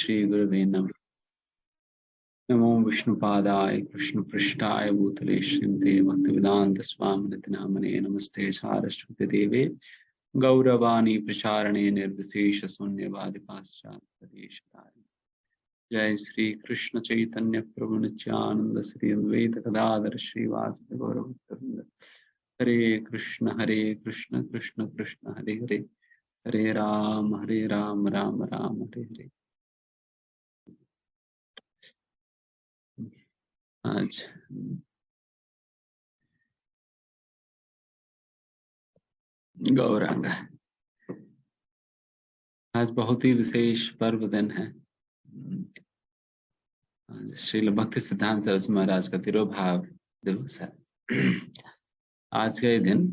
श्री गुरुवे नमः। नमो विष्णुपादाय कृष्णपृष्ठाय भूतले श्रीमते भक्तिवेदांत स्वामिनिति नामने। नमस्ते सारस्वती देवे गौरवाणी प्रचारणे निर्विशेष शून्यवादि पाश्चात्य। जय श्री कृष्ण चैतन्य प्रभु नित्यानंद श्री अद्वैत गदाधर श्रीवासुदेव गौरभक्तवृंद। हरे कृष्ण कृष्ण कृष्ण हरे हरे, हरे राम राम राम हरे हरे। आज गौरांग, आज बहुत ही विशेष पर्व दिन है। आज श्रील भक्ति सिद्धांत सरस्वती महाराज का तिरोभाव दिवस है। आज का ये दिन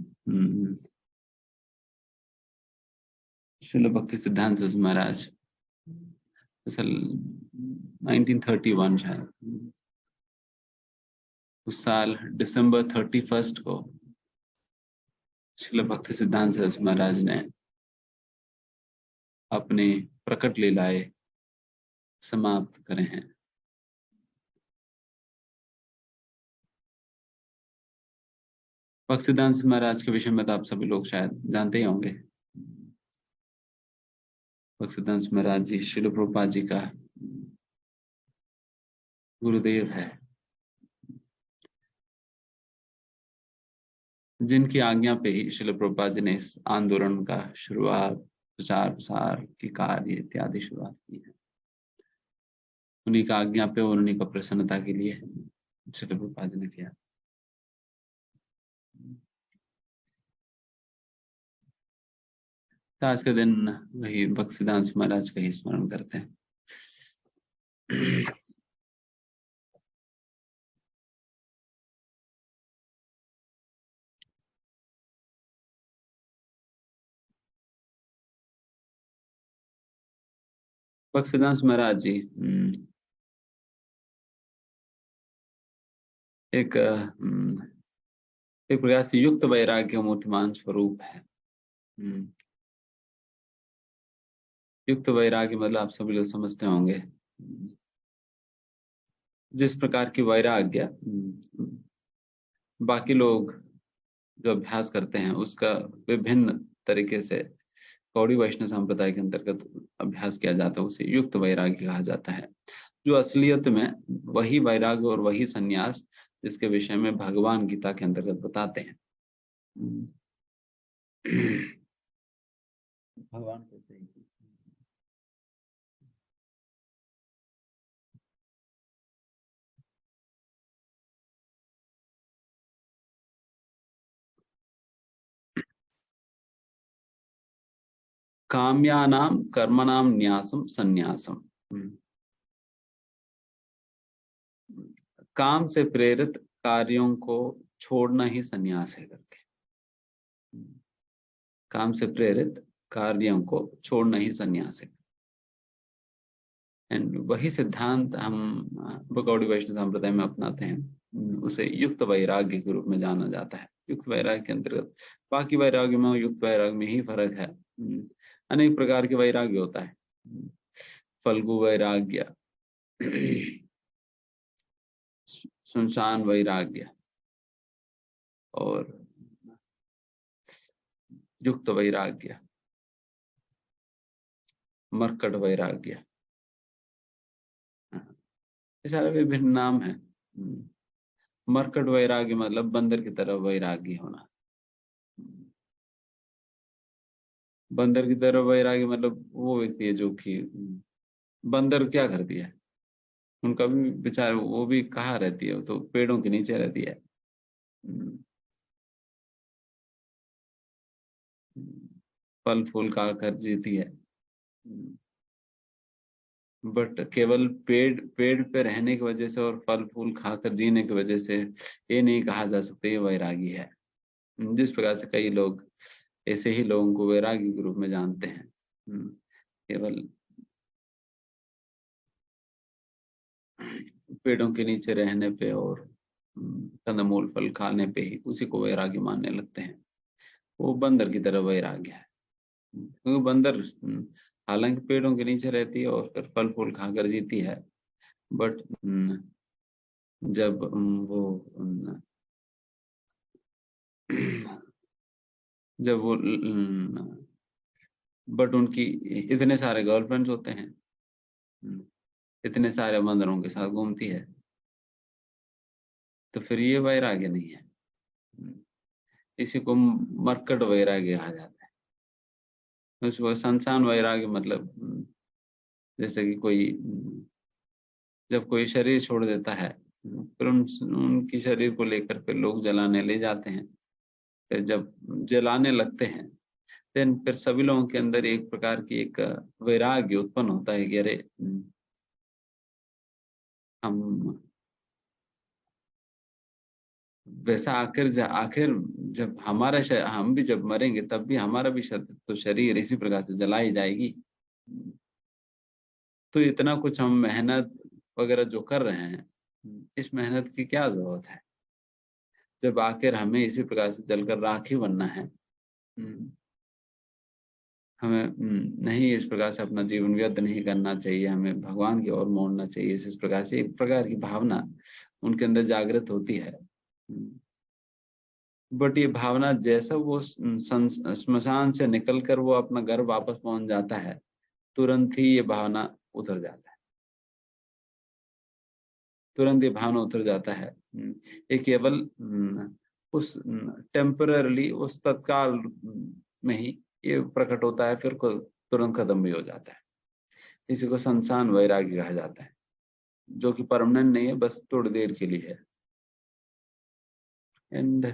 श्रील भक्ति सिद्धांत सरस्वती महाराज असल 1931 शायद, उस साल दिसंबर 31 को श्रील भक्ति सिद्धांत सरस्वती महाराज ने अपने प्रकट लीलाएं समाप्त करे हैं। भक्ति सिद्धांत महाराज के विषय में तो आप सभी लोग शायद जानते ही होंगे। भक्ति सिद्धांत महाराज जी श्रील प्रभुपाद जी का गुरुदेव है, जिनकी आज्ञा पे ही श्रील प्रभुपाद जी ने इस आंदोलन का शुरुआत, प्रचार प्रसार की कार्य इत्यादि शुरुआत की है। उन्हीं का आज्ञा पे और उन्हीं का प्रसन्नता के लिए श्रील प्रभुपाद जी ने किया। तो आज के दिन वही भक्ति सिद्धांत महाराज का ही स्मरण करते हैं। भक्ति सिद्धांत महाराज जी एक प्रकार से युक्त वैराग्य मूर्तिमान स्वरूप है। युक्त वैराग्य मतलब आप सभी लोग समझते होंगे, जिस प्रकार की वैराग्य बाकी लोग जो अभ्यास करते हैं उसका विभिन्न तरीके से गौड़ी वैष्णव संप्रदाय के अंतर्गत अभ्यास किया जाता है, उसे युक्त वैराग्य कहा जाता है। जो असलियत में वही वैराग्य और वही संन्यास जिसके विषय में भगवान गीता के अंतर्गत बताते हैं। भगवान कहते हैं काम्यानाम कर्मणाम न्यासम संन्यासम। काम से प्रेरित कार्यों को छोड़ना ही संन्यास है करके। काम से प्रेरित कार्यों को छोड़ना ही संन्यास है। एंड वही सिद्धांत हम गौड़ी वैष्णव संप्रदाय में अपनाते हैं। उसे युक्त वैराग्य के रूप में जाना जाता है। युक्त वैराग्य के अंतर्गत बाकी वैराग्य में युक्त वैराग्य में ही फर्क है। अनेक प्रकार के वैराग्य होता है। फल्गु वैराग्य, सुनसान वैराग्य और युक्त वैराग्य, मर्कट वैराग्य, ये सारे विभिन्न नाम हैं। मर्कट वैराग्य मतलब बंदर की तरह वैराग्य होना। बंदर की तरह वैराग्य मतलब वो व्यक्ति है जो कि बंदर क्या करती है, उनका भी विचार, वो भी कहाँ रहती है, तो पेड़ों के नीचे रहती है। फल फूल खा कर जीती है। बट केवल पेड़ पे रहने की वजह से और फल फूल खाकर जीने की वजह से ये नहीं कहा जा सकता ये वैरागी है। जिस प्रकार से कई लोग ऐसे ही लोगों को वैरागी के रूप में जानते हैं, केवल पेड़ों के नीचे रहने पे और कंदमूल फल खाने पे ही उसी को वैरागी मानने लगते हैं। वो बंदर की तरह वैराग्य है। क्योंकि बंदर हालांकि पेड़ों के नीचे रहती है और फिर फल फूल खाकर जीती है, बट जब वो जब वो बट उनकी इतने सारे गर्लफ्रेंड्स होते हैं, इतने सारे बंदरों के साथ घूमती है, तो फिर ये वैराग्य नहीं है। इसी को मरकट वैराग्य कहा जाता है। उसको संसान वैराग्य मतलब जैसे कि कोई जब कोई शरीर छोड़ देता है, फिर उनकी शरीर को लेकर फिर लोग जलाने ले जाते हैं। फिर जब जलाने लगते हैं, देन फिर सभी लोगों के अंदर एक प्रकार की एक वैराग्य उत्पन्न होता है कि अरे हम वैसा आखिर जब हमारा हम भी जब मरेंगे तब भी हमारा भी तो शरीर इसी प्रकार से जलाई जाएगी। तो इतना कुछ हम मेहनत वगैरह जो कर रहे हैं, इस मेहनत की क्या जरूरत है जब आखिर हमें इसी प्रकार से जलकर राख ही बनना है। हमें नहीं इस प्रकार से अपना जीवन व्यर्थ नहीं करना चाहिए, हमें भगवान की ओर मोड़ना चाहिए। इस प्रकार से एक प्रकार की भावना उनके अंदर जागृत होती है। बट ये भावना जैसा वो स्मशान से निकलकर वो अपना घर वापस पहुंच जाता है, तुरंत ही ये भावना उतर जाता है, तुरंत ये भावना उतर जाता है। ये केवल उस टेम्पररली उस तत्काल में ही ये प्रकट होता है, फिर तुरंत खत्म भी हो जाता है। इसी को संसान वैराग्य कहा जाता है, जो कि परमानेंट नहीं है, बस थोड़ी देर के लिए है। एंड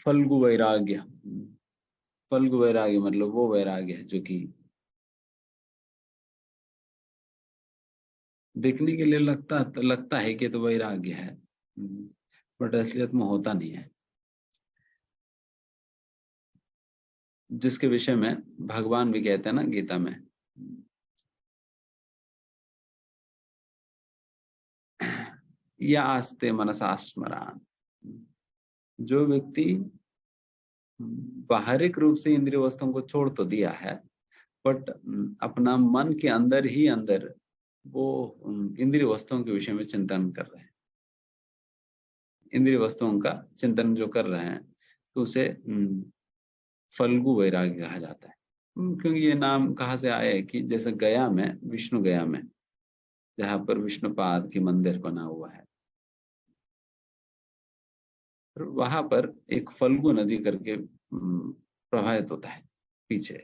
फल्गु वैराग्य, फल्गु वैराग्य मतलब वो वैराग्य है जो कि देखने के लिए लगता है कि तो वैराग्य है, बट असलियत में होता नहीं है। जिसके विषय में भगवान भी कहते हैं ना गीता में, या आस्ते मनसा स्मरान। जो व्यक्ति बाहरिक रूप से इंद्रिय वस्तुओं को छोड़ तो दिया है, बट अपना मन के अंदर ही अंदर वो इंद्रिय वस्तुओं के विषय में चिंतन कर रहे हैं, इंद्रिय वस्तुओं का चिंतन जो कर रहे हैं, तो उसे फल्गु वैराग्य कहा जाता है। क्योंकि ये नाम कहाँ से आया है कि जैसे गया में, विष्णु गया में जहाँ पर विष्णुपाद की मंदिर बना हुआ है, वहां पर एक फल्गु नदी करके प्रवाहित होता है पीछे।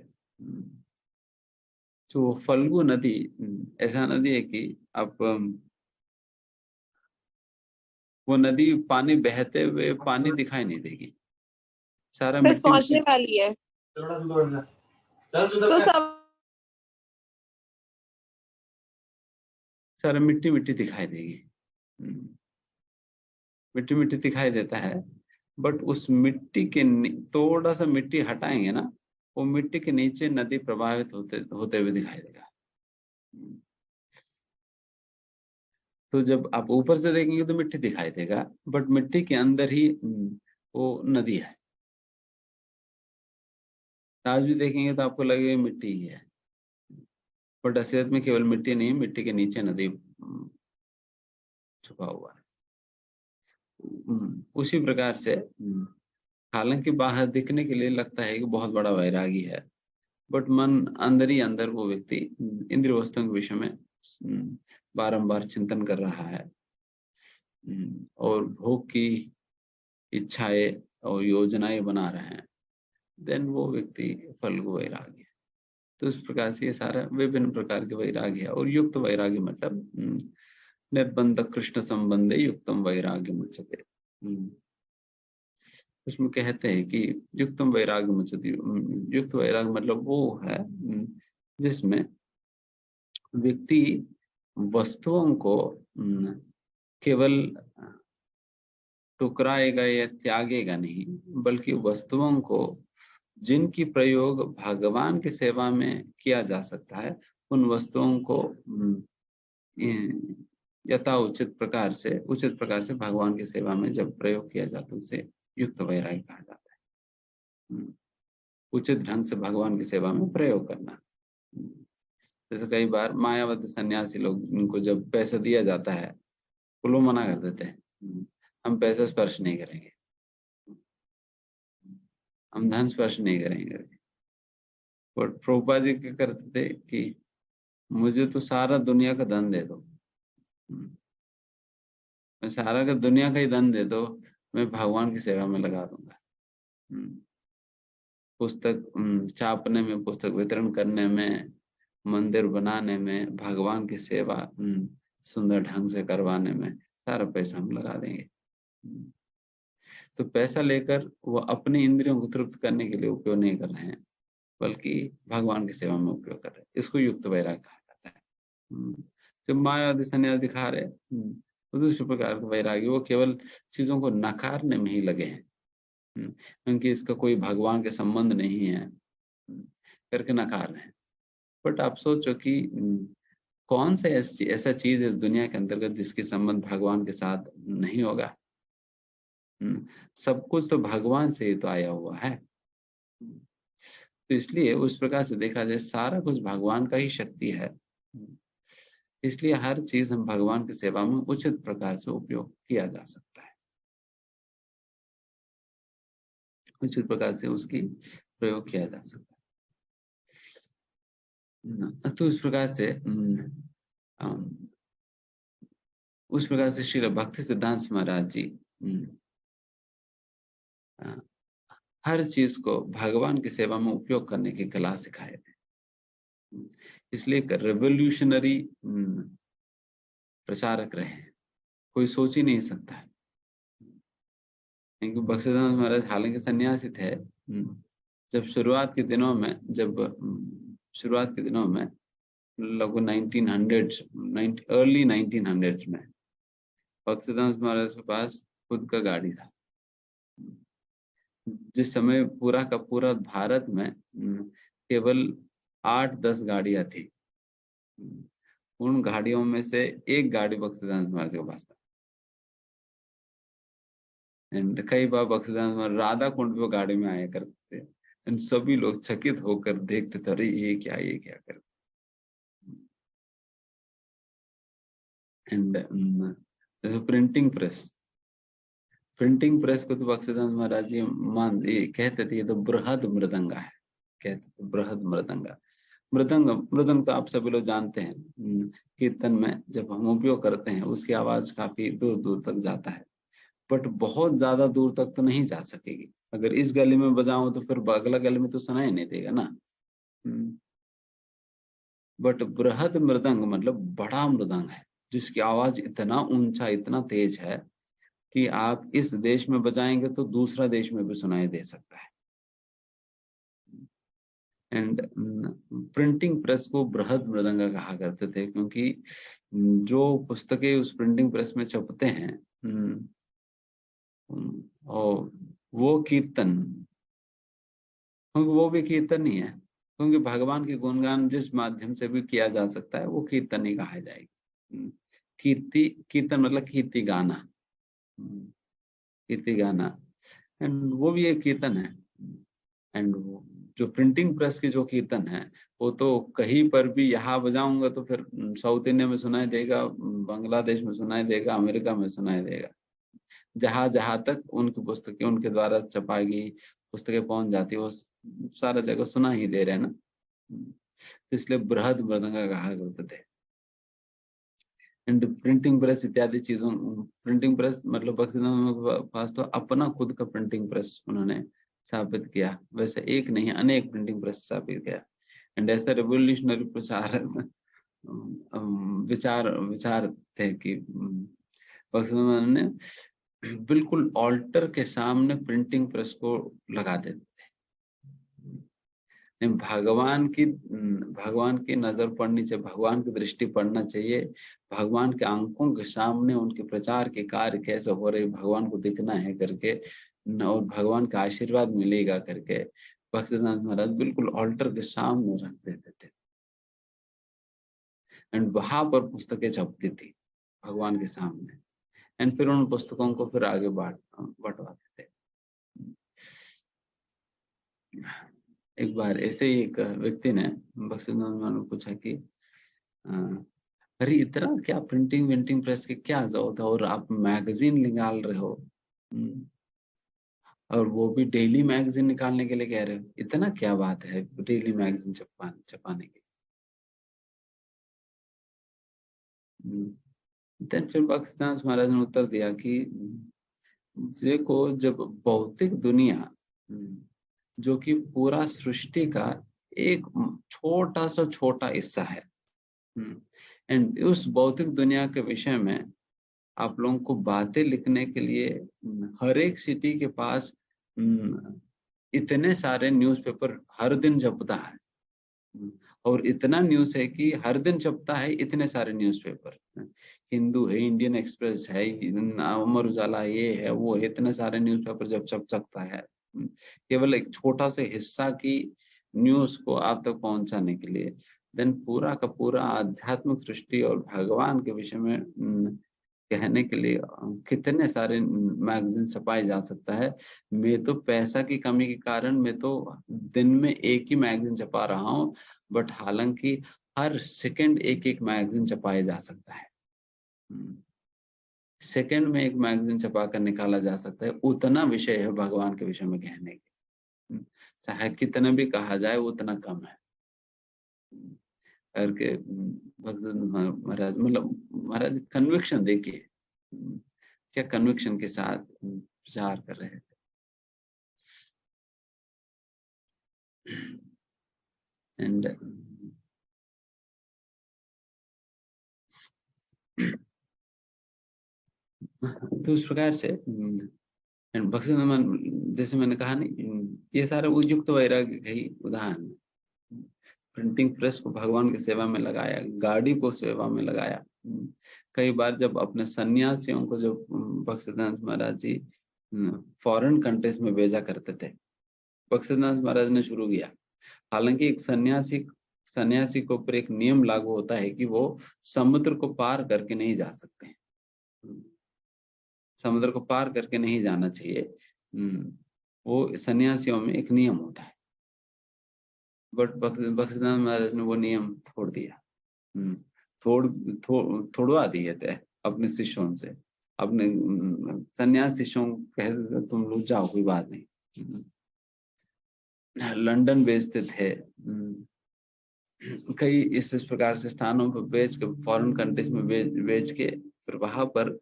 तो फल्गु नदी ऐसा नदी है कि अब वो नदी पानी बहते हुए पानी दिखाई नहीं देगी, सारा बस मिट्टी पहुंचने मिट्टी, वाली है तो सब सारा मिट्टी मिट्टी दिखाई देगी, मिट्टी मिट्टी दिखाई देता है। बट उस मिट्टी के थोड़ा सा मिट्टी हटाएंगे ना, वो मिट्टी के नीचे नदी प्रभावित होते होते हुए दिखाई देगा। तो जब आप ऊपर से देखेंगे तो मिट्टी दिखाई देगा, बट मिट्टी के अंदर ही वो नदी है। आज भी देखेंगे तो आपको लगेगा मिट्टी ही है, बट असलियत में केवल मिट्टी नहीं, मिट्टी के नीचे नदी छुपा हुआ है। उसी प्रकार से हालांकि बाहर दिखने के लिए लगता है कि बहुत बड़ा वैरागी है, बट मन अंदर ही अंदर वो व्यक्ति इंद्रिय वस्तुओं के विषय में बारंबार चिंतन कर रहा है, और भोग की इच्छाएं और योजनाएं बना रहे हैं, देन वो व्यक्ति फल्गु वैराग्य है। तो इस प्रकार से ये सारा विभिन्न प्रकार के वैराग्य है। और युक्त वैराग्य मतलब निर्बंध कृष्ण संबंधे युक्तम वैराग्य मुच्यते। उसमें कहते हैं कि युक्तम वैराग्य मुच्यते, युक्त वैराग्य मतलब वो है जिसमें व्यक्ति वस्तुओं को केवल टुकराएगा या त्यागेगा नहीं, बल्कि वस्तुओं को जिनकी प्रयोग भगवान की सेवा में किया जा सकता है, उन वस्तुओं को यथा उचित प्रकार से भगवान की सेवा में जब प्रयोग किया जाता है, उसे युक्त वैराग्य कहा जाता है। उचित ढंग से भगवान की सेवा में प्रयोग करना। जैसे कई बार मायावती सन्यासी लोग, उनको जब पैसा दिया जाता है वो लोग मना कर देते हैं, हम पैसा स्पर्श नहीं करेंगे, हम धन स्पर्श नहीं करेंगे। और प्रभुपाद जी क्या करते थे कि मुझे तो सारा दुनिया का धन दे दो, मैं सारा का दुनिया का ही धन दे दो, मैं भगवान की सेवा में लगा दूंगा। पुस्तक छापने में, पुस्तक वितरण करने में, मंदिर बनाने में, भगवान की सेवा सुंदर ढंग से करवाने में सारा पैसा हम लगा देंगे। तो पैसा लेकर वो अपनी इंद्रियों को तृप्त करने के लिए उपयोग नहीं कर रहे हैं, बल्कि भगवान की सेवा में उपयोग कर रहे हैं। इसको युक्त वैराग्य कहा जाता है। जब मायावादी सन्यास दिखा रहे तो दूसरे प्रकार का वैराग्य, वो केवल चीजों को नकारने में ही लगे हैं, क्योंकि इसका कोई भगवान के संबंध नहीं है करके नकार रहे हैं। बट आप सोचो कि कौन सा ऐसा चीज है इस दुनिया के अंतर्गत जिसकी संबंध भगवान के साथ नहीं होगा। सब कुछ तो भगवान से ही तो आया हुआ है। तो इसलिए उस प्रकार से देखा जाए सारा कुछ भगवान का ही शक्ति है। इसलिए हर चीज हम भगवान की सेवा में उचित प्रकार से उपयोग किया जा सकता है, उचित प्रकार से उसकी प्रयोग किया जा सकता है। तो उस प्रकार से श्रील भक्ति सिद्धांत महाराज जी हर चीज को भगवान की सेवा में उपयोग करने की कला सिखाए थे। इसलिए एक रेवोल्यूशनरी प्रचारक रहे, कोई सोच ही नहीं सकता है। क्योंकि भक्तिसिद्धांत महाराज हालांकि सन्यासी थे, जब शुरुआत के दिनों में लगभग 1900 अर्ली 1900 में भक्तिसिद्धांत महाराज के पास खुद का गाड़ी था। जिस समय पूरा का पूरा भारत में केवल 8-10 गाड़ियां थी, उन गाड़ियों में से एक गाड़ी भक्तिसिद्धांत महाराज के पास था। एंड कई बार भक्तिसिद्धांत महाराज राधा कुंड पे गाड़ी में आया करते थे, एंड सभी लोग चकित होकर देखते थे, अरे ये क्या कर। एंड प्रिंटिंग प्रेस को तो भक्तिसिद्धांत महाराज जी कहते थे ये तो बृहद मृदंगा है, कहते थे बृहद मृदंगा। मृदंग तो आप सभी लोग जानते हैं, कीर्तन में जब हम उपयोग करते हैं उसकी आवाज काफी दूर दूर तक जाता है, बट बहुत ज्यादा दूर तक तो नहीं जा सकेगी। अगर इस गली में बजाऊं तो फिर अगला गली में तो सुनाई नहीं देगा ना। बट बृहद मृदंग मतलब बड़ा मृदंग है, जिसकी आवाज इतना ऊंचा, इतना तेज है कि आप इस देश में बजाएंगे तो दूसरा देश में भी सुनाई दे सकता है। एंड प्रिंटिंग प्रेस को बृहद मृदंगा कहा करते थे, क्योंकि जो पुस्तकें उस प्रिंटिंग प्रेस में छपते हैं और वो कीर्तन, क्योंकि वो भी कीर्तन ही है, क्योंकि भगवान के गुणगान जिस माध्यम से भी किया जा सकता है वो कीर्तन ही कहा जाएगा। कीर्तन मतलब कीर्ति गाना, एंड वो भी एक कीर्तन है। एंड जो प्रिंटिंग प्रेस की जो कीर्तन है वो तो कहीं पर भी, यहाँ बजाऊंगा तो फिर साउथ इंडिया में सुनाई देगा, बांग्लादेश में सुनाई देगा, अमेरिका में सुनाई देगा। जहां जहां तक उनकी पुस्तकें उनके द्वारा छपाई पुस्तकें पहुंच जाती है, वो सारा जगह सुना ही दे रहे हैं ना। तो इसलिए बृहद मृदंगा कहा करते थे। एंड प्रिंटिंग प्रेस इत्यादि चीजों, प्रिंटिंग प्रेस मतलब भक्तिसिद्धांत के पास तो अपना खुद का प्रिंटिंग प्रेस उन्होंने स्थापित किया, वैसे एक नहीं अनेक प्रिंटिंग प्रेस स्थापित किया। एंड ऐसा रेवोल्यूशनरी प्रचार विचार थे कि भक्तिसिद्धांत ने बिल्कुल ऑल्टर के सामने प्रिंटिंग प्रेस को लगा देते थे। भगवान की नजर पड़नी चाहिए, भगवान की दृष्टि पड़ना चाहिए, भगवान के आंखों के सामने उनके प्रचार के कार्य कैसे हो रहे, भगवान को दिखना है करके, और भगवान का आशीर्वाद मिलेगा करके भक्तिसिद्धांत महाराज बिल्कुल ऑल्टर के सामने रख देते थे। एंड वहां पर पुस्तकें छपती थी भगवान के सामने, एंड फिर उन पुस्तकों को फिर आगे बंटवाते थे। एक बार ऐसे ही एक व्यक्ति ने बख्शीनाथ महाराज को पूछा कि अ, अरे इतना क्या प्रिंटिंग विंटिंग प्रेस की क्या जरूरत है, और आप मैगजीन निकाल रहे हो, और वो भी डेली मैगजीन निकालने के लिए कह रहे हो, इतना क्या बात है डेली मैगजीन छपाने की। देन फिर बख्शीनाथ महाराज ने उत्तर दिया कि देखो, जब भौतिक दुनिया जो कि पूरा सृष्टि का एक छोटा सा छोटा हिस्सा है, एंड उस भौतिक दुनिया के विषय में आप लोगों को बातें लिखने के लिए हर एक सिटी के पास इतने सारे न्यूज़पेपर हर दिन छपता है, और इतना न्यूज़ है कि हर दिन छपता है इतने सारे न्यूज़पेपर, हिंदू है, इंडियन एक्सप्रेस है, अमर उजाला, ये है वो है, इतने सारे न्यूज़पेपर जब छप सकता है, केवल एक छोटा से हिस्सा की न्यूज़ को आप तक पहुंचाने के लिए, देन पूरा का पूरा आध्यात्मिक सृष्टि और भगवान के विषय में कहने के लिए कितने सारे मैगजीन छपाए जा सकता है। मैं तो पैसा की कमी के कारण मैं तो दिन में एक ही मैगजीन छपा रहा हूँ, बट हालांकि हर सेकंड एक एक मैगजीन छपाया जा सकता है। सेकंड में एक मैगजीन छपा कर निकाला जा सकता है, उतना विषय है भगवान के विषय में कहने के। चाहे कितना भी कहा जाए उतना कम है करके भगत महाराज, मतलब महाराज कन्विक्शन देखिए, क्या कन्विक्शन के साथ प्रचार कर रहे थे। एंड तो उस प्रकार से भक्ति जैसे मैंने कहा नहीं, ये सारा युक्त वैराग्य का ही उदाहरण है। प्रिंटिंग प्रेस को भगवान की सेवा में लगाया, गाड़ी को सेवा में लगाया। कई बार जब अपने सन्यासियों को जब बख्शीदास महाराज जी फॉरेन कंट्रीज में भेजा करते थे, बख्शीदास महाराज ने शुरू किया। हालांकि एक सन्यासी के ऊपर एक नियम लागू होता है कि वो समुद्र को पार करके नहीं जा सकते हैं, समुद्र को पार करके नहीं जाना चाहिए। वो सन्यासियों में एक नियम होता है, बट बख्शीदास महाराज ने वो नियम तोड़ दिया। थोड़वा दिए थे अपने शिष्यों से, अपने सन्यास शिष्यों को कह देते तुम लोग जाओ, कोई बात नहीं। लंदन बेचते थे, कई इस प्रकार से स्थानों पर बेच के, फॉरेन कंट्रीज में बेच के फिर वहां पर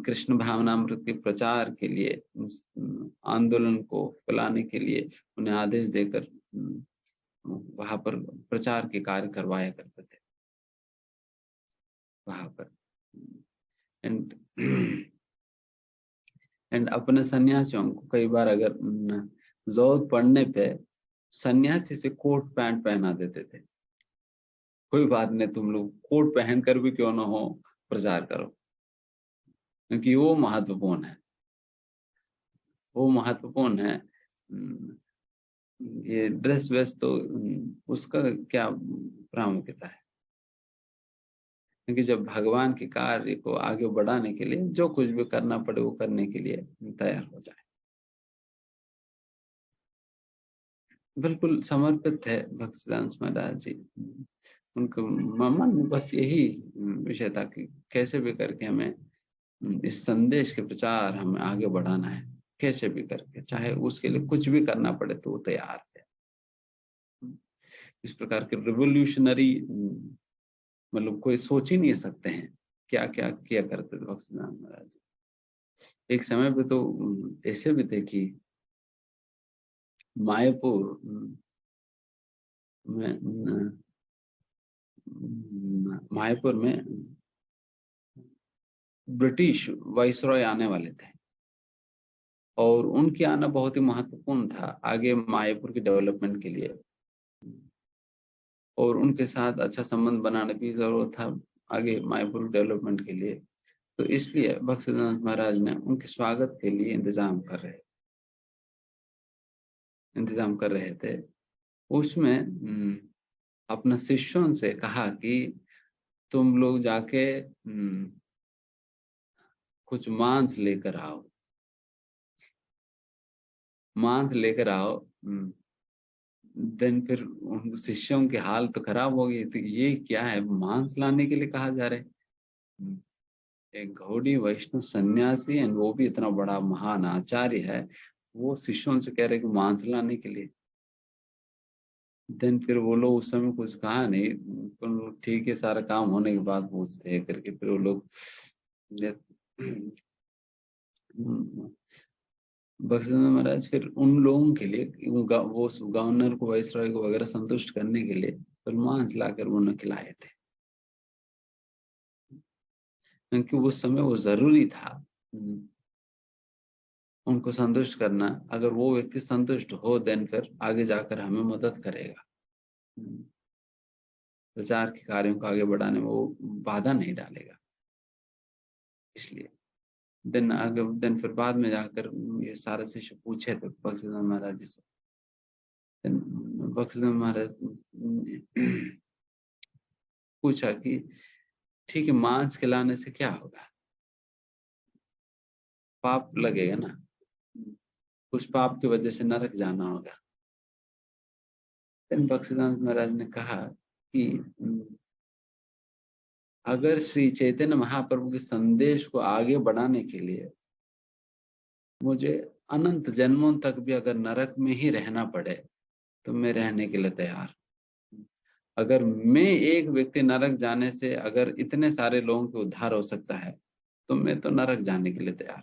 कृष्ण भावनामृत के प्रचार के लिए, आंदोलन को फैलाने के लिए उन्हें आदेश देकर वहां पर प्रचार के कार्य करवाया करते थे वहां पर। एंड एंड अपने सन्यासियों को कई बार अगर जरूरत पड़ने पे सन्यासी से कोट पैंट पहना देते थे, कोई बात नहीं तुम लोग कोट पहन कर भी क्यों ना हो प्रचार करो, क्योंकि वो महत्वपूर्ण है, वो महत्वपूर्ण है। ये ड्रेस वेस तो उसका क्या प्रामुख्यता है, क्योंकि जब भगवान के कार्य को आगे बढ़ाने के लिए जो कुछ भी करना पड़े वो करने के लिए तैयार हो जाए। बिल्कुल समर्पित है भक्तिदास महाराज जी। उनका मन में बस यही विषय था कि कैसे भी करके हमें इस संदेश के प्रचार हमें आगे बढ़ाना है, कैसे भी करके, चाहे उसके लिए कुछ भी करना पड़े तो वो तैयार है। इस प्रकार के रिवोल्यूशनरी मतलब कोई सोच ही नहीं सकते हैं क्या क्या किया करते थे भक्तिदास महाराज जी। एक समय पे तो ऐसे भी थे कि मायापुर में मायापुर में ब्रिटिश वाइसरॉय आने वाले थे, और उनके आना बहुत ही महत्वपूर्ण था आगे मायापुर की डेवलपमेंट के लिए, और उनके साथ अच्छा संबंध बनाने की जरूरत था आगे मायापुर डेवलपमेंट के लिए। तो इसलिए भक्तिदास महाराज ने उनके स्वागत के लिए इंतजाम कर रहे थे। उसमें अपना शिष्यों से कहा कि तुम लोग जाके कुछ मांस लेकर आओ, मांस लेकर आओ, देन फिर उन शिष्यों की हाल तो खराब हो गई थी, ये क्या है, मांस लाने के लिए कहा जा रहा है। एक गौड़ी वैष्णव सन्यासी एंड वो भी इतना बड़ा महान आचार्य है, वो शिष्यों से कह रहे कि मांस लाने के लिए। देन फिर वो लोग उस समय कुछ कहा नहीं, ठीक है सारा काम होने के बाद पूछते हैं करके फिर वो लोग बक्सर महाराज फिर उन लोगों के लिए वो गवर्नर को, वाइसरॉय को वगैरह संतुष्ट करने के लिए फिर मांस लाकर उन्हें खिलाए थे, क्योंकि उस समय वो जरूरी था उनको संतुष्ट करना। अगर वो व्यक्ति संतुष्ट हो देन फिर आगे जाकर हमें मदद करेगा, प्रचार के कार्यों को आगे बढ़ाने में वो बाधा नहीं डालेगा। इसलिए दिन आगे दिन फिर बाद में जाकर ये सारे शिष्य पूछे थे बक्सीदास महाराज जी से। बक्सीदास महाराज पूछा कि ठीक है, मांस खिलाने से क्या होगा, पाप लगेगा ना, उस पाप की वजह से नरक जाना होगा। फिर बक्सीदास महाराज ने कहा कि अगर श्री चैतन्य महाप्रभु के संदेश को आगे बढ़ाने के लिए मुझे अनंत जन्मों तक भी अगर नरक में ही रहना पड़े तो मैं रहने के लिए तैयार। अगर मैं एक व्यक्ति नरक जाने से अगर इतने सारे लोगों के उद्धार हो सकता है तो मैं तो नरक जाने के लिए तैयार,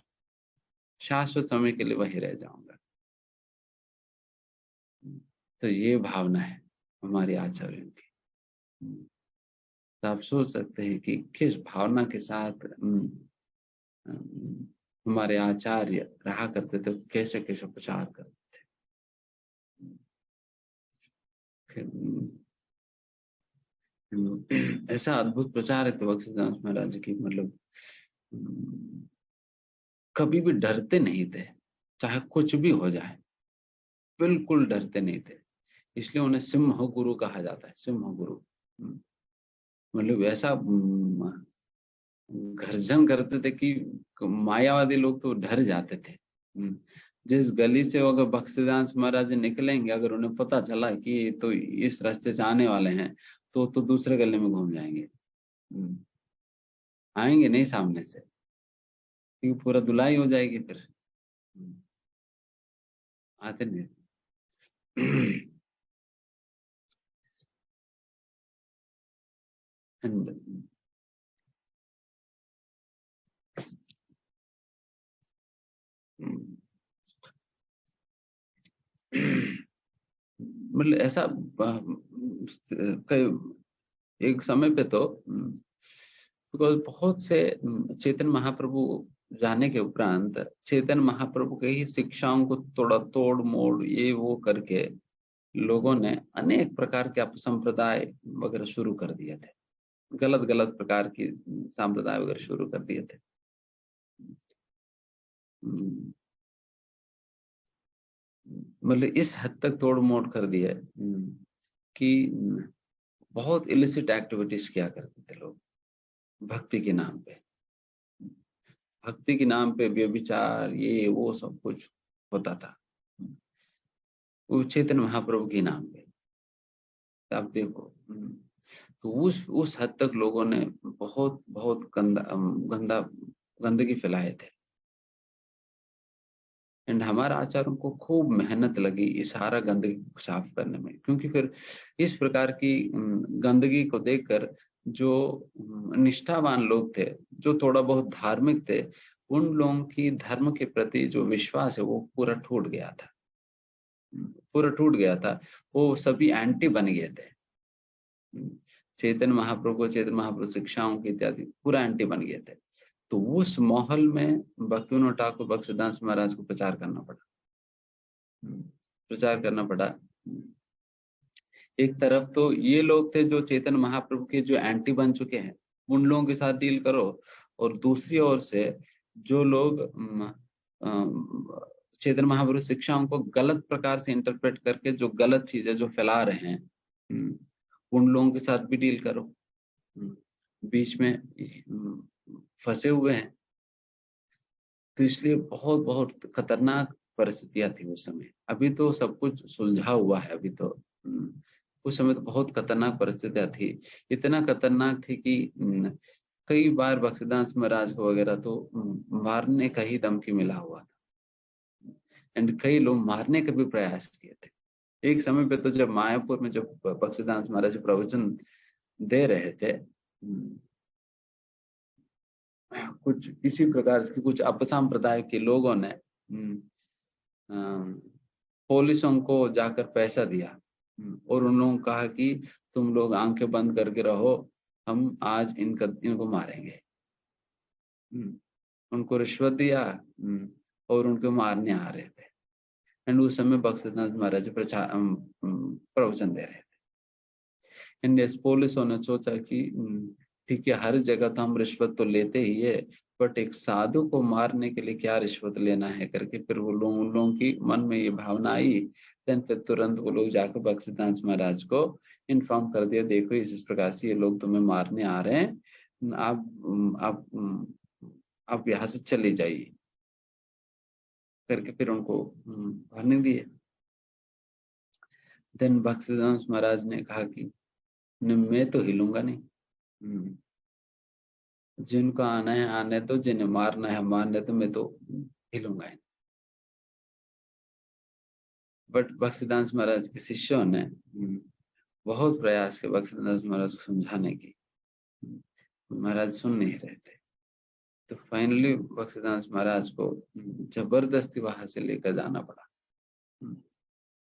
शाश्वत समय के लिए वही रह जाऊंगा। तो ये भावना है हमारे आचार्यों की। तो आप सोच सकते हैं कि किस भावना के साथ हमारे आचार्य रहा करते थे, कैसे कैसे प्रचार करते थे। ऐसा अद्भुत प्रचार है तो बक्सीदास महाराज की, मतलब कभी भी डरते नहीं थे, चाहे कुछ भी हो जाए, बिल्कुल डरते नहीं थे। इसलिए उन्हें सिंह गुरु कहा जाता है, सिंह गुरु। मतलब ऐसा गर्जन करते थे कि मायावादी लोग तो डर जाते थे। जिस गली से अगर बक्सीदास महाराज निकलेंगे, अगर उन्हें पता चला कि तो इस रास्ते से आने वाले हैं तो दूसरे गली में घूम जाएंगे, आएंगे नहीं सामने से, क्योंकि पूरा धुलाई हो जाएगी फिर। आते नहीं। मतलब ऐसा एक समय पे तो बिकॉज बहुत से चैतन्य महाप्रभु जाने के उपरांत चैतन्य महाप्रभु के ही शिक्षाओं को थोड़ा तोड़ मोड़ ये वो करके लोगों ने अनेक प्रकार के संप्रदाय वगैरह शुरू कर दिए थे, गलत गलत प्रकार की संप्रदाय वगैरह शुरू कर दिए थे। मतलब इस हद तक तोड़ मोड़ कर दिया कि बहुत इलिसिट एक्टिविटीज किया करते थे लोग भक्ति के नाम पे। भक्ति के नाम पे व्यभिचार ये वो सब कुछ होता था, वो चैतन्य महाप्रभु के नाम पे। आप देखो, तो उस हद तक लोगों ने बहुत बहुत गंदा गंदगी फैलाए थे। एंड हमारे आचार्यों को खूब मेहनत लगी इस सारा गंदगी को साफ करने में, क्योंकि फिर इस प्रकार की गंदगी को देखकर जो निष्ठावान लोग थे, जो थोड़ा बहुत धार्मिक थे, उन लोगों की धर्म के प्रति जो विश्वास है वो पूरा टूट गया था, पूरा टूट गया था। वो सभी एंटी बन गए थे। चैतन्य महाप्रभु, चैतन्य महाप्रभु शिक्षाओं की इत्यादि पूरा एंटी बन गए थे। तो उस माहौल में भक्तिविनोद ठाकुर बक्सीदास महाराज को प्रचार करना पड़ा, प्रचार करना पड़ा। एक तरफ तो ये लोग थे जो चैतन्य महाप्रभु के जो एंटी बन चुके हैं, उन लोगों के साथ डील करो, और दूसरी ओर से जो लोग चैतन्य महाप्रभु शिक्षाओं को गलत प्रकार से इंटरप्रेट करके जो गलत चीजें जो फैला रहे हैं, उन लोगों के साथ भी डील करो। बीच में फंसे हुए हैं। तो इसलिए बहुत बहुत खतरनाक परिस्थितियां थी उस समय। अभी तो सब कुछ सुलझा हुआ है, अभी तो उस समय तो बहुत खतरनाक परिस्थितियां थी, इतना खतरनाक थी कि कई बार बख्शीदास महाराज को वगैरह तो मारने का ही धमकी मिला हुआ था, एंड कई लोग मारने का भी प्रयास किए थे। एक समय पे तो जब मायापुर में जब बख्शीदास महाराज प्रवचन दे रहे थे, कुछ इसी प्रकार के कुछ अपसंप्रदाय के लोगों ने पुलिसों को जाकर पैसा दिया और उन लोगों को कहा कि तुम लोग आंखें बंद करके रहो, हम आज इनको मारेंगे। उनको रिश्वत दिया और उनको मारने आ रहे थे। एंड उस समय बख्शीदास महाराज प्रवचन दे रहे थे। एंड पुलिसों ने सोचा कि ठीक है, हर जगह तो हम रिश्वत तो लेते ही है, बट एक साधु को मारने के लिए क्या रिश्वत लेना है करके फिर उन लोगों की मन में ये भावना आई। देन फिर तुरंत वो लोग जाकर बख्शीदास महाराज को इन्फॉर्म कर दिया, देखो इस प्रकार से ये लोग तुम्हें मारने आ रहे हैं, आप यहाँ से चले जाइए करके फिर उनको भरने दिए। देन बख्शीदास महाराज ने कहा कि मैं तो हिलूंगा नहीं, जिनको आना है आने दो, जिन्हें मारना है मारने दो, मैं तो हिलूंगा नहीं। बट बख्शीदास महाराज के शिष्यों ने बहुत प्रयास किया बख्शीदास महाराज को समझाने की, महाराज सुन नहीं रहे थे। तो फाइनली बख्शीदास महाराज को जबरदस्ती वहां से लेकर जाना पड़ा,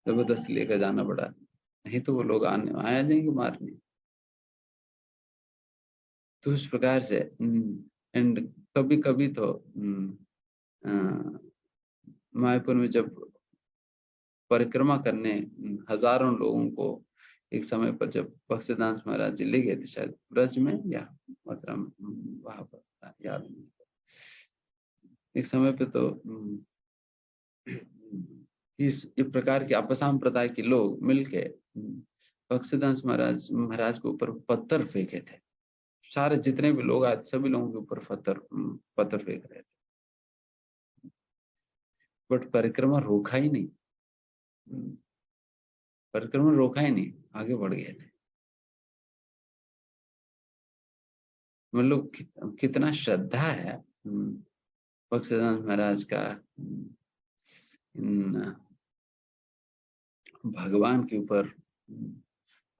जबरदस्ती लेकर जाना पड़ा, नहीं तो वो लोग आया जाएंगे मारने। तो उस प्रकार से एंड कभी कभी तो मायापुर में जब परिक्रमा करने हजारों लोगों को एक समय पर जब बख्शीदास महाराज जी ले गए थे, शायद ब्रज में या मथुरा में, वहां पर याद नहीं, एक समय पे तो इस प्रकार के अपसंप्रदाय के लोग मिलके बख्शीदास महाराज के ऊपर पत्थर फेंके थे। सारे जितने भी लोग आए सभी लोगों के ऊपर पत्थर फेंक रहे थे, बट परिक्रमा रोका ही नहीं, परिक्रमा रोका ही नहीं, आगे बढ़ गए थे। मतलब कितना श्रद्धा है बख्शीदास महाराज का भगवान के ऊपर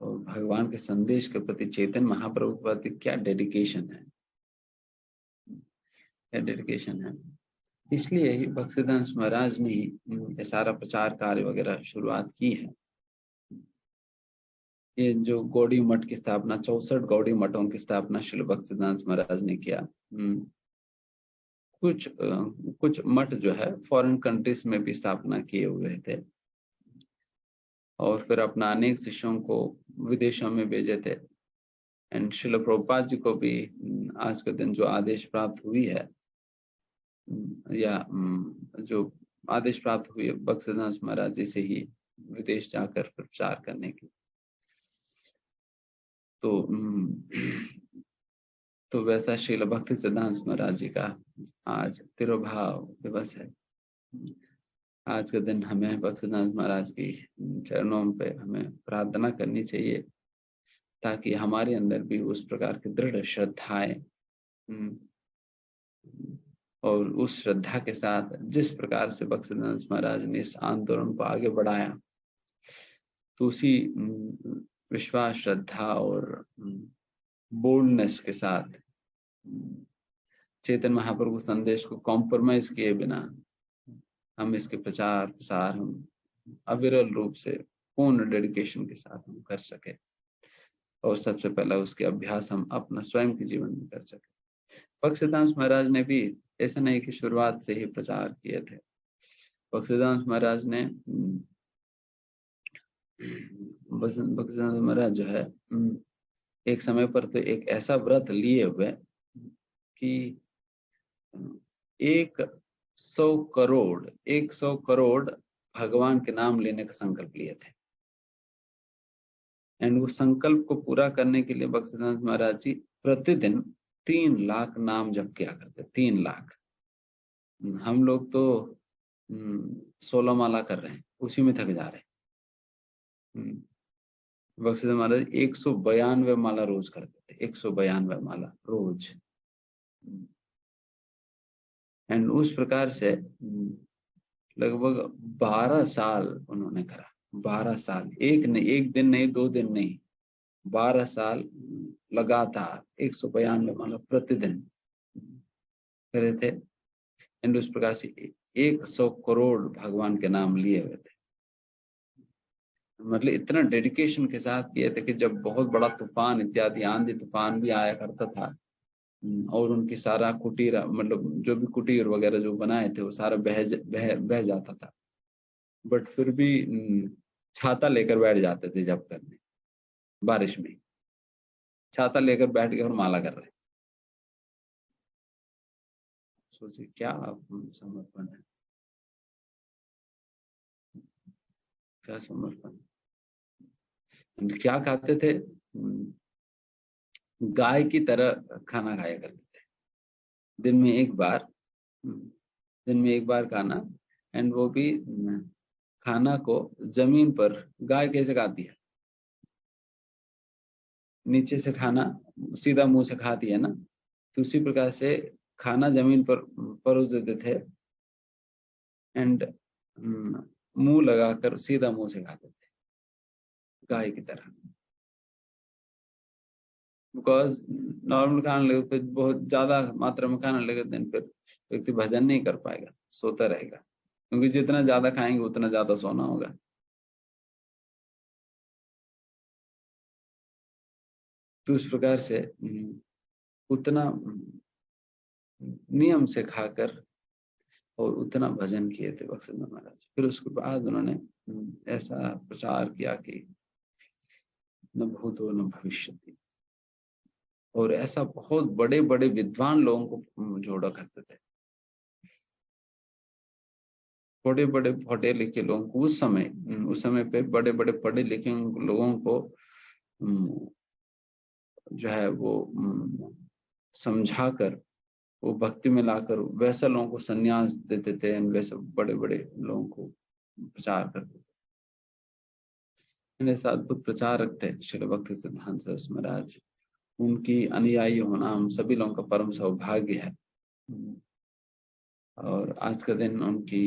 और भगवान के संदेश के प्रति, चैतन्य महाप्रभु के प्रति क्या डेडिकेशन है, क्या डेडिकेशन है। इसलिए ही बख्शीदास महाराज ने ये सारा प्रचार कार्य वगैरह शुरुआत की है। ये जो गौड़ी मठ की स्थापना, 64 गौड़ी मठों की स्थापना श्री बख्शीदास महाराज ने किया। कुछ मठ जो है फॉरेन कंट्रीज में भी स्थापना किए हुए थे और फिर अपना अनेक शिष्यों को विदेशों में भेजे थे। एंड श्रील प्रभुपाद जी को भी आज के दिन जो आदेश प्राप्त हुई है या जो आदेश प्राप्त हुई है बख्शीदास महाराज जी से ही विदेश जाकर प्रचार करने की। तो वैसा श्रील भक्ति सिद्धांत महाराज जी का आज तिरुभाव दिवस है। आज के दिन हमें बख्शीदास महाराज की चरणों पे हमें प्रार्थना करनी चाहिए ताकि हमारे अंदर भी उस प्रकार की दृढ़ श्रद्धाएं और उस श्रद्धा के साथ जिस प्रकार से बख्शीदास महाराज ने इस आंदोलन को आगे बढ़ाया, तो उसी विश्वास, श्रद्धा और बोल्डनेस के साथ चैतन्य महाप्रभु संदेश को कॉम्प्रोमाइज किए बिना हम इसके प्रचार प्रसार हम अविरल रूप से पूर्ण डेडिकेशन के साथ हम कर सके और सबसे पहला उसके अभ्यास हम अपना स्वयं के जीवन में कर सके। बख्शीदास महाराज ने भी ऐसा नहीं कि शुरुआत से ही प्रचार किए थे। बख्शीदास महाराज ने बख्शीदास महाराज जो है एक समय पर तो एक ऐसा व्रत लिए हुए कि 100 करोड़ भगवान के नाम लेने का संकल्प लिए थे। एंड वो संकल्प को पूरा करने के लिए बख्शीदास महाराज जी प्रतिदिन 3 लाख नाम जप किया करते। 3 लाख। हम लोग तो 16 माला कर रहे हैं, उसी में थक जा रहे हैं। बख्शीधर महाराज 192 माला रोज करते थे, 192 माला रोज। एंड उस प्रकार से लगभग 12 साल उन्होंने करा। 12 साल, एक दिन नहीं, 2 दिन नहीं, 12 साल लगातार 192 माला प्रतिदिन करे थे। एंड उस प्रकार से 100 करोड़ भगवान के नाम लिए हुए थे। मतलब इतना डेडिकेशन के साथ किए थे कि जब बहुत बड़ा तूफान इत्यादि आंधी तूफान भी आया करता था, और उनकी सारा कुटीर, मतलब जो भी कुटीर वगैरह जो बनाए थे वो सारा बह जाता था, बट फिर भी छाता लेकर बैठ जाते थे जब करने, बारिश में छाता लेकर बैठ के और माला कर रहे। सोचिए क्या समर्पण है, क्या समर्पण। क्या खाते थे? गाय की तरह खाना खाया करते थे। दिन में एक बार, दिन में एक बार खाना, एंड वो भी खाना को जमीन पर। गाय कैसे खाती है? नीचे से खाना सीधा मुंह से खाती है ना, तो उसी प्रकार से खाना जमीन पर परोस देते थे, एंड मुंह लगाकर सीधा मुंह से खाते थे, गाय की तरह। बिकॉज नॉर्मल खाना लगे, फिर बहुत ज्यादा मात्रा में खाना लगे, दिन फिर व्यक्ति भजन नहीं कर पाएगा, सोता रहेगा, क्योंकि जितना ज्यादा खाएंगे उतना ज्यादा सोना होगा। तो उस प्रकार से उतना नियम से खाकर और उतना भजन किए थे बख्शीधर महाराज। फिर उसके बाद उन्होंने ऐसा प्रचार किया कि न भूतो न भविष्यति, और ऐसा बहुत बड़े बड़े विद्वान लोगों को जोड़ा करते थे, बड़े बड़े पढ़े लिखे लोगों को। उस समय पे बड़े बड़े पढ़े लिखे लोगों को जो है वो समझाकर, वो भक्ति में लाकर वैसा लोगों को संन्यास देते थे, वैसे बड़े बड़े लोगों को प्रचार करते थे। ऐसा अद्भुत प्रचारक थे श्री भक्ति सिद्धांत सरस्वती महाराज। उनकी अनुयायी होना हम सभी लोगों का परम सौभाग्य है, और आज का दिन उनकी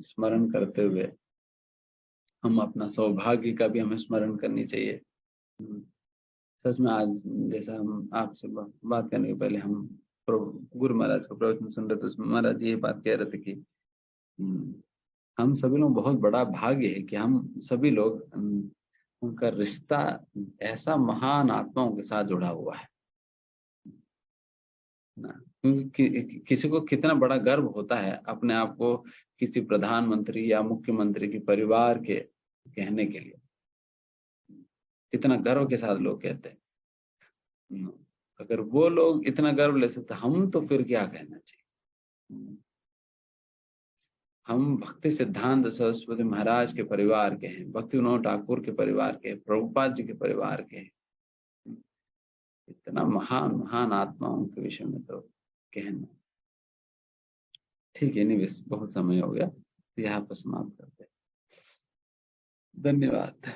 स्मरण करते हुए हम अपना सौभाग्य का भी हमें स्मरण करनी चाहिए। सच में आज जैसा हम आपसे बात करने के पहले हम गुरु महाराज का प्रवचन सुन रहे थे, उसमें महाराज ये बात कह रहे थे कि हम सभी लोग बहुत बड़ा भाग्य है कि हम सभी लोग उनका रिश्ता ऐसा महान आत्माओं के साथ जुड़ा हुआ है ना। क्योंकि किसी को कितना बड़ा गर्व होता है अपने आप को किसी प्रधानमंत्री या मुख्यमंत्री के परिवार के कहने के लिए, कितना गर्व के साथ लोग कहते हैं। अगर वो लोग इतना गर्व ले सकते, हम तो फिर क्या कहना चाहिए। हम भक्ति सिद्धांत सरस्वती महाराज के परिवार के हैं, भक्ति विनोद ठाकुर के परिवार के, प्रभुपाद जी के परिवार के हैं। इतना महान महान आत्माओं के विषय में तो कहना ठीक है। नहीं, बस बहुत समय हो गया, यहाँ पर समाप्त करते हैं। धन्यवाद।